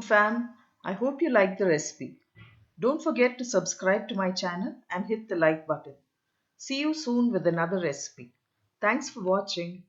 fam. I hope you liked the recipe. Don't forget to subscribe to my channel and hit the like button. See you soon with another recipe. Thanks for watching.